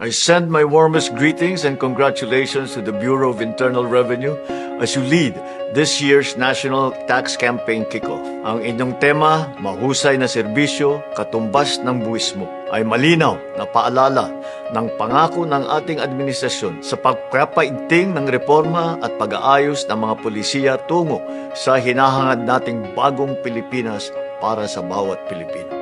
I send my warmest greetings and congratulations to the Bureau of Internal Revenue as you lead this year's National Tax Campaign Kickoff. Ang inyong tema, mahusay na serbisyo, katumbas ng buwis mo, ay malinaw na paalala ng pangako ng ating administrasyon sa pagpapaigting ng reforma at pag-aayos ng mga polisiya tungo sa hinahangad nating bagong Pilipinas para sa bawat Pilipino.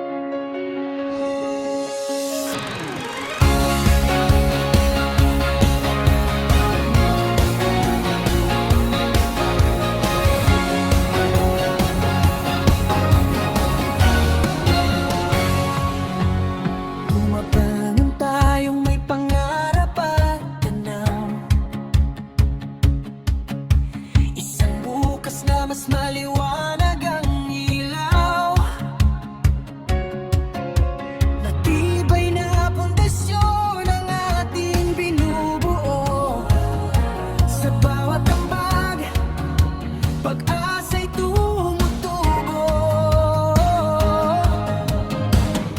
Mas maliwanag ang ilaw, matibay na pundasyon ang ating binubuo. Sa bawat ambag, pag-asa'y tumutubo.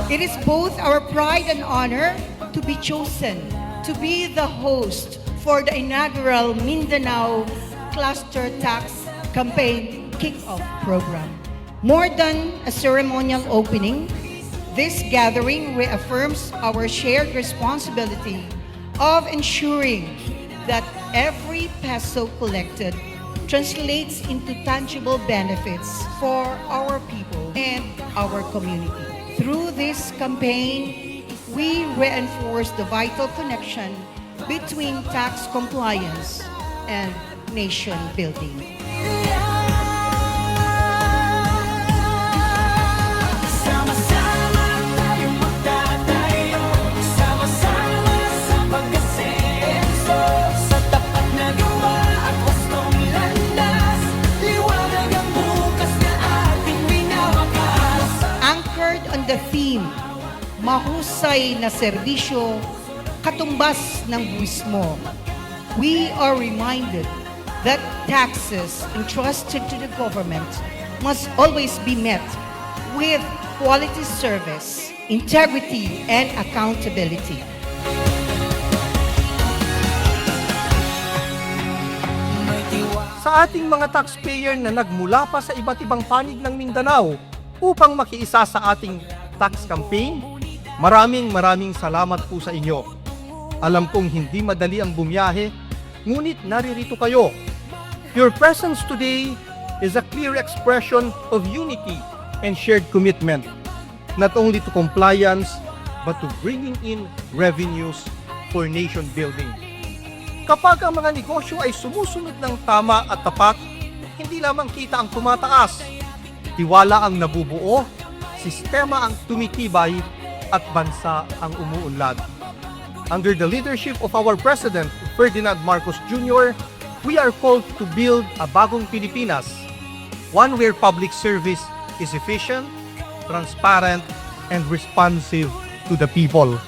It is both our pride and honor to be chosen to be the host for the inaugural Mindanao Cluster Tax Campaign Kick-Off Program. More than a ceremonial opening, this gathering reaffirms our shared responsibility of ensuring that every peso collected translates into tangible benefits for our people and our community. Through this campaign, we reinforce the vital connection between tax compliance and nation building. Sama-sama tayong magtatayo, sama-sama sa pag-asenso, sa tapat na gawa at wastong landas, liwanag ang bukas na ating winawakas. Anchored on the theme, mahusay na serbisyo, katumbas ng buwis mo, we are reminded that taxes entrusted to the government must always be met with quality service, integrity, and accountability. Sa ating mga taxpayer na nagmula pa sa iba't ibang panig ng Mindanao upang makiisa sa ating tax campaign, maraming salamat po sa inyo. Alam kong hindi madali ang bumiyahe, ngunit naririto kayo. Your presence today is a clear expression of unity and shared commitment, not only to compliance, but to bringing in revenues for nation building. Kapag ang mga negosyo ay sumusunod ng tama at tapat, hindi lamang kita ang tumataas, tiwala ang nabubuo, sistema ang tumitibay, at bansa ang umuunlad. Under the leadership of our President, Ferdinand Marcos Jr., we are called to build a bagong Pilipinas, one where public service is efficient, transparent, and responsive to the people.